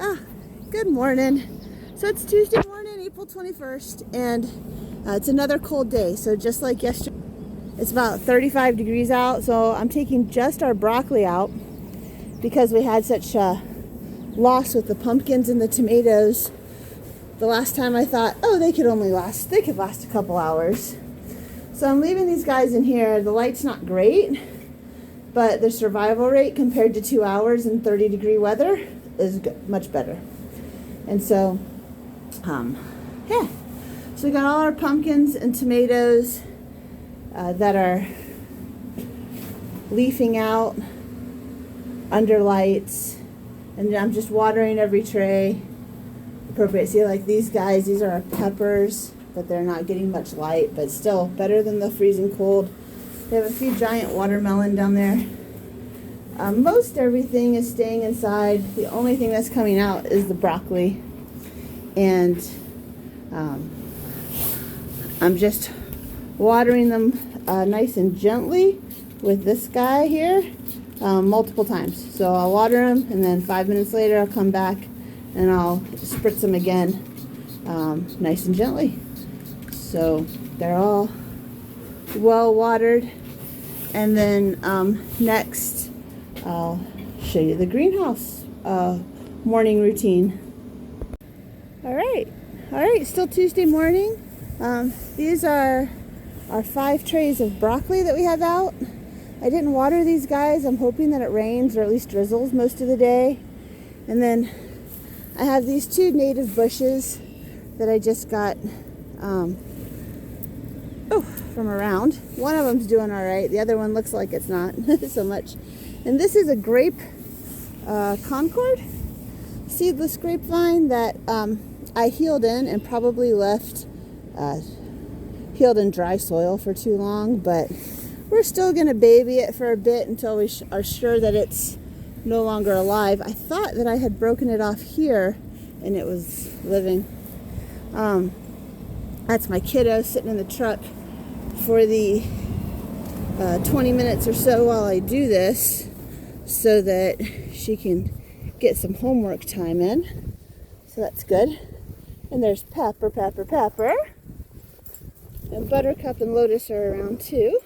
Ah, good morning. So it's Tuesday morning, April 21st, and it's another cold day. So just like yesterday, it's about 35 degrees out. So I'm taking just our broccoli out because we had such a loss with the pumpkins and the tomatoes. The last time I thought, oh, they could last a couple hours. So I'm leaving these guys in here. The light's not great, but the survival rate compared to 2 hours in 30-degree weather is much better. And so, yeah. So we got all our pumpkins and tomatoes that are leafing out under lights, and I'm just watering every tray appropriate. See, like these guys, these are our peppers, but they're not getting much light, but still better than the freezing cold. We have a few giant watermelon down there. Most everything is staying inside. The only thing that's coming out is the broccoli. And I'm just watering them nice and gently with this guy here multiple times. So I'll water them, and then 5 minutes later I'll come back and I'll spritz them again nice and gently. So they're all well watered. And then next I'll show you the greenhouse morning routine. All right, still Tuesday morning. These are our 5 trays of broccoli that we have out. I didn't water these guys. I'm hoping that it rains or at least drizzles most of the day. And then I have these 2 native bushes that I just got from around. One of them's doing all right. The other one looks like it's not so much. And this is a grape Concord seedless grapevine that I healed in and probably left healed in dry soil for too long, but we're still going to baby it for a bit until we are sure that it's no longer alive. I thought that I had broken it off here and it was living. That's my kiddo sitting in the truck for the 20 minutes or so while I do this, so that she can get some homework time in. So that's good. And there's Pepper. And Buttercup and Lotus are around too.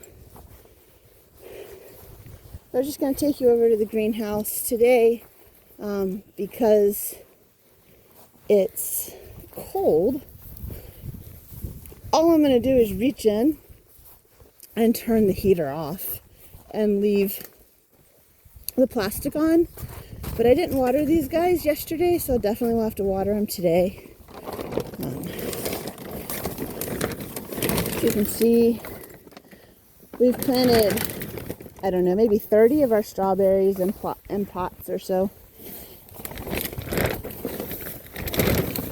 I'm just going to take you over to the greenhouse today because it's cold. All I'm going to do is reach in and turn the heater off and leave the plastic on. But I didn't water these guys yesterday, so I definitely will have to water them today. As you can see, we've planted, I don't know, maybe 30 of our strawberries in pots or so.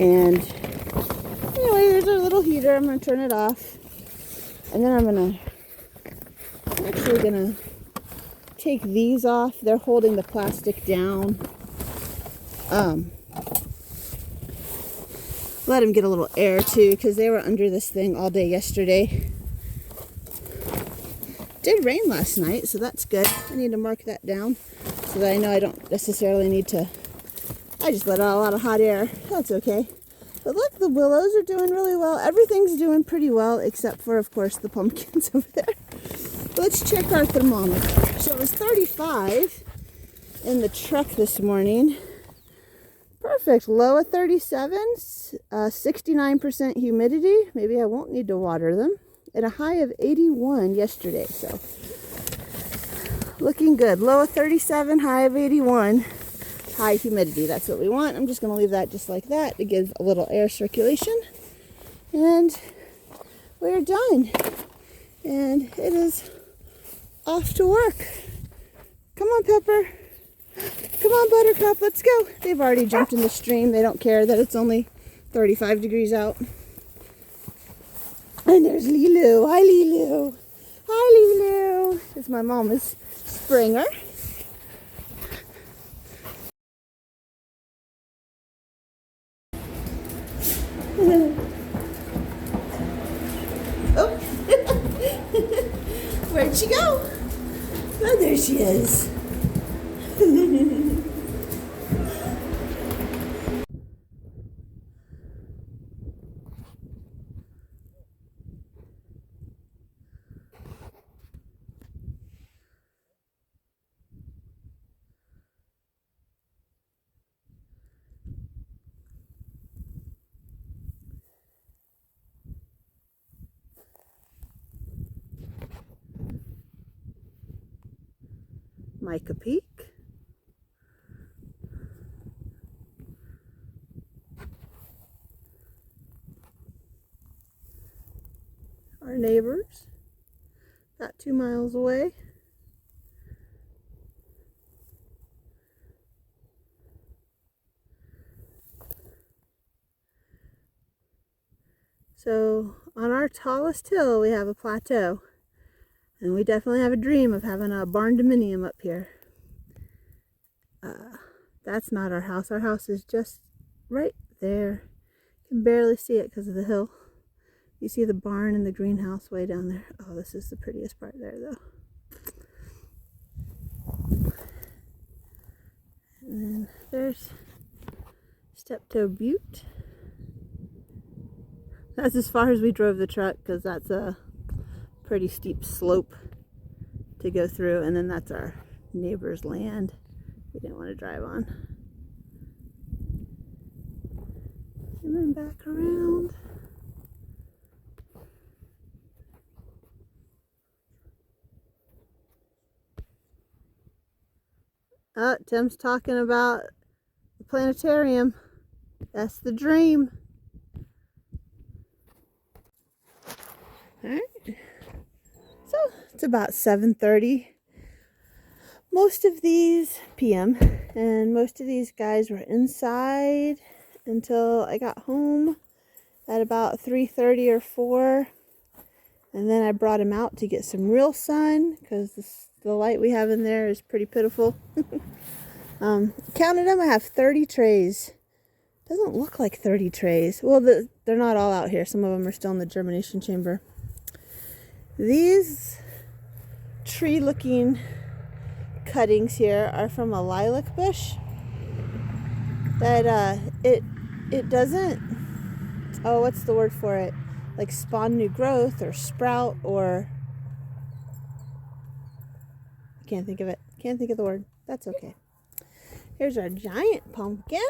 And anyway, there's our little heater. I'm going to turn it off. And then I'm actually going to take these off. They're holding the plastic down. Let them get a little air too, because they were under this thing all day yesterday. It did rain last night, so that's good. I need to mark that down so that I know I don't necessarily need to. I just let out a lot of hot air. That's okay. But look, the willows are doing really well. Everything's doing pretty well, except for, of course, the pumpkins over there. Let's check our thermometer. So it was 35 in the truck this morning. Perfect. Low of 37, 69% humidity. Maybe I won't need to water them. And a high of 81 yesterday. So looking good. Low of 37, high of 81. High humidity. That's what we want. I'm just going to leave that just like that to give a little air circulation. And we're done. And it is off to work. Come on, Pepper. Come on, Buttercup. Let's go. They've already jumped in the stream. They don't care that it's only 35 degrees out. And there's Lilu. Hi, Lilu. Hi, Lilu. It's my mama's Springer. Oh. Where'd she go? Oh, there she is. Mica Peak. Our neighbors, about 2 miles away. So on our tallest hill we have a plateau, and we definitely have a dream of having a barn dominium up here. That's not our house. Our house is just right there. You can barely see it because of the hill. You see the barn and the greenhouse way down there. Oh, this is the prettiest part there though. And then there's Steptoe Butte. That's as far as we drove the truck because that's a pretty steep slope to go through. And then that's our neighbor's land we didn't want to drive on. And then back around. Oh, Tim's talking about the planetarium. That's the dream. Alright. So it's about 7:30. Most of these p.m. and most of these guys were inside until I got home at about 3:30 or 4. And then I brought them out to get some real sun because the light we have in there is pretty pitiful. Counted them, I have 30 trays. Doesn't look like 30 trays. Well, they're not all out here. Some of them are still in the germination chamber. These tree-looking cuttings here are from a lilac bush that it doesn't, oh, what's the word for it? Like spawn new growth or sprout or I can't think of it. Can't think of the word. That's okay. Here's our giant pumpkin.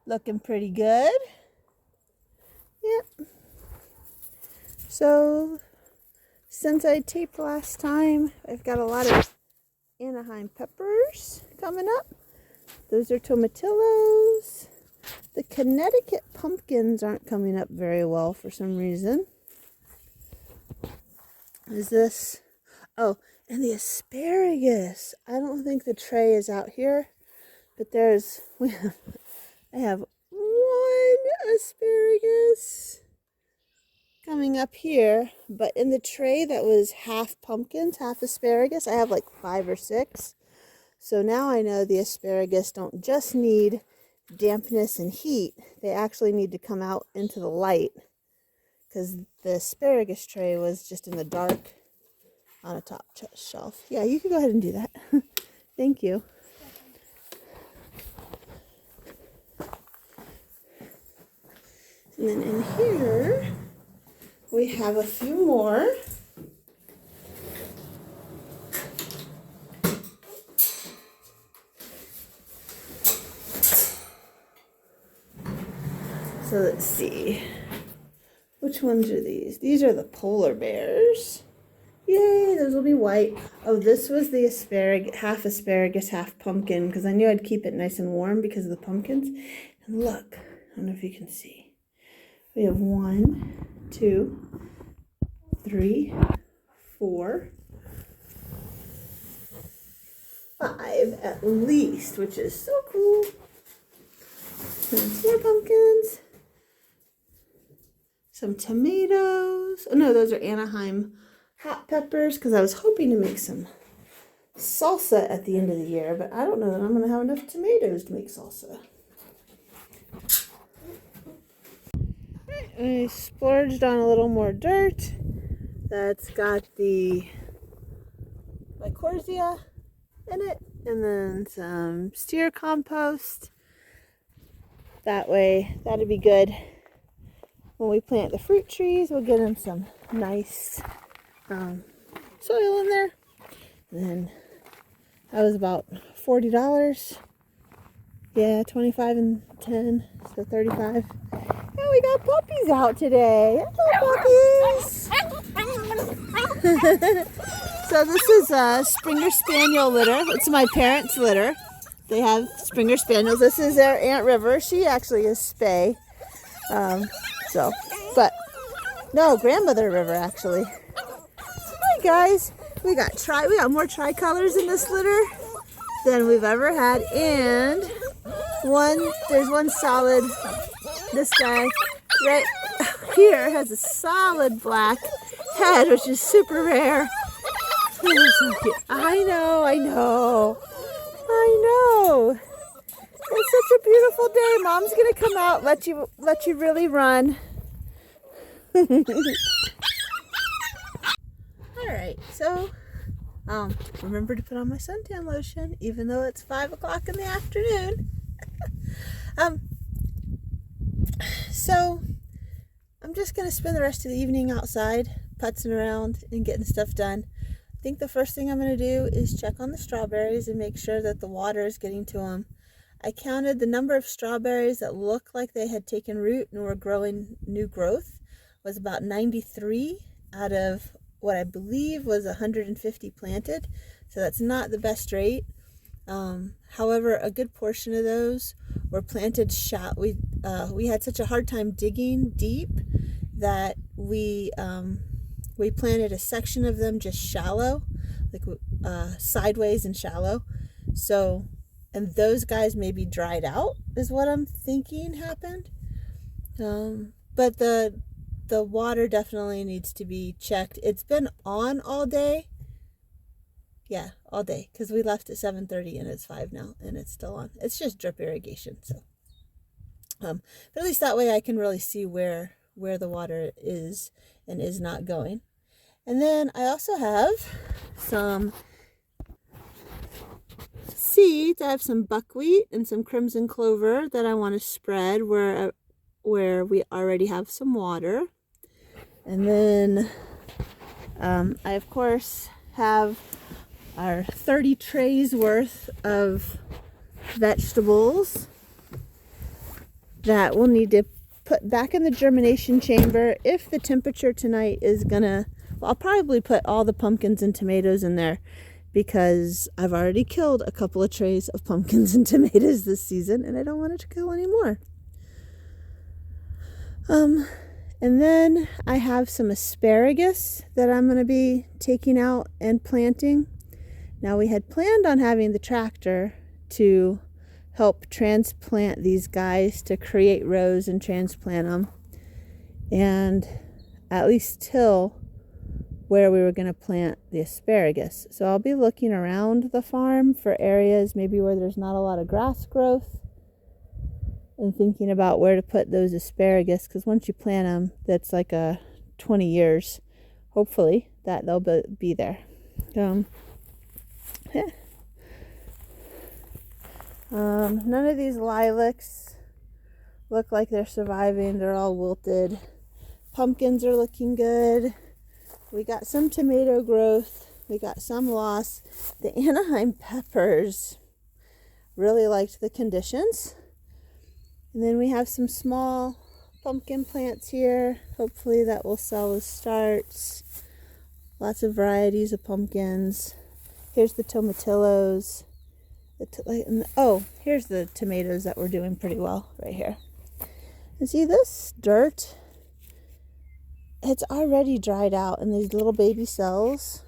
Looking pretty good. Yep. So since I taped last time, I've got a lot of Anaheim peppers coming up. Those are tomatillos. The Connecticut pumpkins aren't coming up very well for some reason. Is this? Oh, and the asparagus. I don't think the tray is out here, but I have one asparagus coming up here, but in the tray that was half pumpkins, half asparagus, I have like 5 or 6. So now I know the asparagus don't just need dampness and heat. They actually need to come out into the light because the asparagus tray was just in the dark on a top shelf. Yeah, you can go ahead and do that. Thank you. And then in here, we have a few more. So let's see. Which ones are these? These are the polar bears. Yay, those will be white. Oh, this was the half asparagus, half pumpkin, because I knew I'd keep it nice and warm because of the pumpkins. And look, I don't know if you can see. We have 1, 2, 3, 4, 5 at least, which is so cool. And some more pumpkins. Some tomatoes. Oh no, those are Anaheim hot peppers because I was hoping to make some salsa at the end of the year, but I don't know that I'm going to have enough tomatoes to make salsa. I splurged on a little more dirt. That's got the Lycorzia in it, and then some steer compost. That way, that'd be good. When we plant the fruit trees, we'll get them some nice soil in there. And then that was about $40. Yeah, 25 and 10, so 35. And we got puppies out today. Hello, puppies. So this is a Springer Spaniel litter. It's my parents' litter. They have Springer Spaniels. This is their Aunt River. She actually is Spay. But no, Grandmother River actually. Hi guys. We got more tricolors in this litter than we've ever had, and there's one solid. This guy right here has a solid black head, which is super rare. So cute. I know. It's such a beautiful day. Mom's gonna come out, let you really run. Alright, so remember to put on my suntan lotion, even though it's 5 o'clock in the afternoon. So I'm just gonna spend the rest of the evening outside, putzing around and getting stuff done. I think the first thing I'm gonna do is check on the strawberries and make sure that the water is getting to them. I counted the number of strawberries that looked like they had taken root and were growing new growth was about 93 out of what I believe was 150 planted. So that's not the best rate. However, a good portion of those were planted shallow. We had such a hard time digging deep that we planted a section of them just shallow, like sideways and shallow. So, and those guys maybe dried out is what I'm thinking happened. But the water definitely needs to be checked. It's been on all day. Yeah, all day, because we left at 7:30 and it's 5 now and it's still on. It's just drip irrigation. So but at least that way I can really see where the water is and is not going. And then I also have some seeds. I have some buckwheat and some crimson clover that I want to spread where we already have some water. And then I of course have our 30 trays worth of vegetables that we'll need to put back in the germination chamber. If the temperature tonight is gonna, well, I'll probably put all the pumpkins and tomatoes in there because I've already killed a couple of trays of pumpkins and tomatoes this season and I don't want it to kill anymore. And then I have some asparagus that I'm going to be taking out and planting. Now we had planned on having the tractor to help transplant these guys, to create rows and transplant them, and at least till where we were going to plant the asparagus. So I'll be looking around the farm for areas maybe where there's not a lot of grass growth and thinking about where to put those asparagus, because once you plant them, that's like 20 years, hopefully, that they'll be there. None of these lilacs look like they're surviving. They're all wilted. Pumpkins are looking good. We got some tomato growth. We got some loss. The Anaheim peppers really liked the conditions. And then we have some small pumpkin plants here. Hopefully that will sell as starts. Lots of varieties of pumpkins. Here's the tomatillos. Here's the tomatoes that we're doing pretty well right here. And see this dirt? It's already dried out in these little baby cells.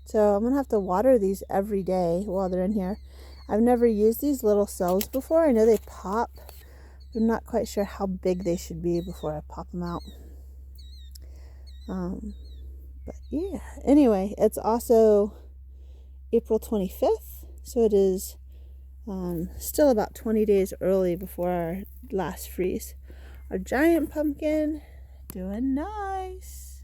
So I'm going to have to water these every day while they're in here. I've never used these little cells before. I know they pop. I'm not quite sure how big they should be before I pop them out. But yeah, anyway, it's also April 25th, so it is still about 20 days early before our last freeze. Our giant pumpkin doing nice.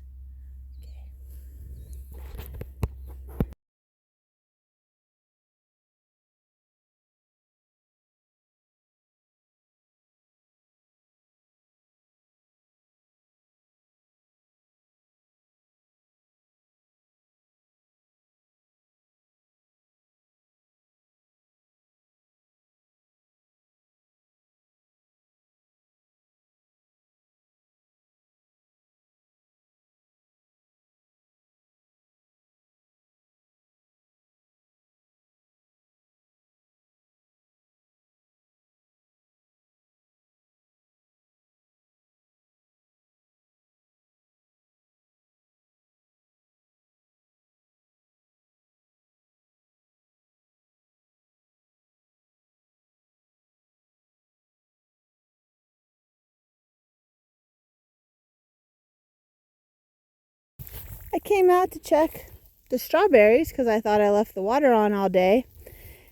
I came out to check the strawberries because I thought I left the water on all day.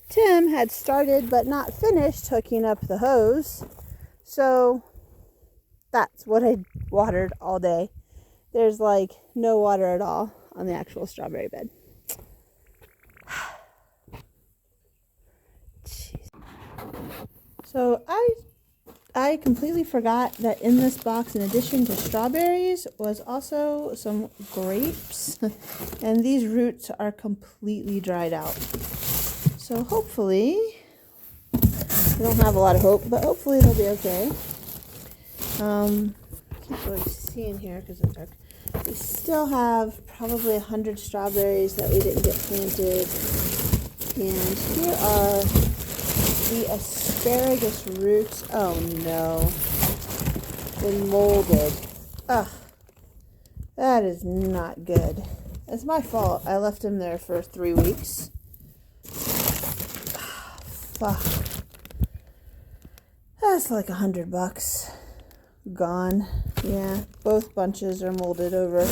Tim had started but not finished hooking up the hose. So that's what I watered all day. There's like no water at all on the actual strawberry bed. Jeez. So I completely forgot that in this box, in addition to strawberries, was also some grapes. And these roots are completely dried out. So hopefully, I don't have a lot of hope, but hopefully they'll be okay. I can't really see in here because it's dark. We still have probably 100 strawberries that we didn't get planted. And here are the asparagus roots. Oh no. They're molded. Ugh. That is not good. It's my fault. I left them there for 3 weeks. Fuck. That's like $100. Gone. Yeah, both bunches are molded over.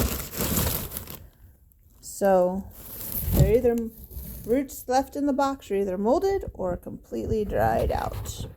So, they're either roots left in the box are either molded or completely dried out.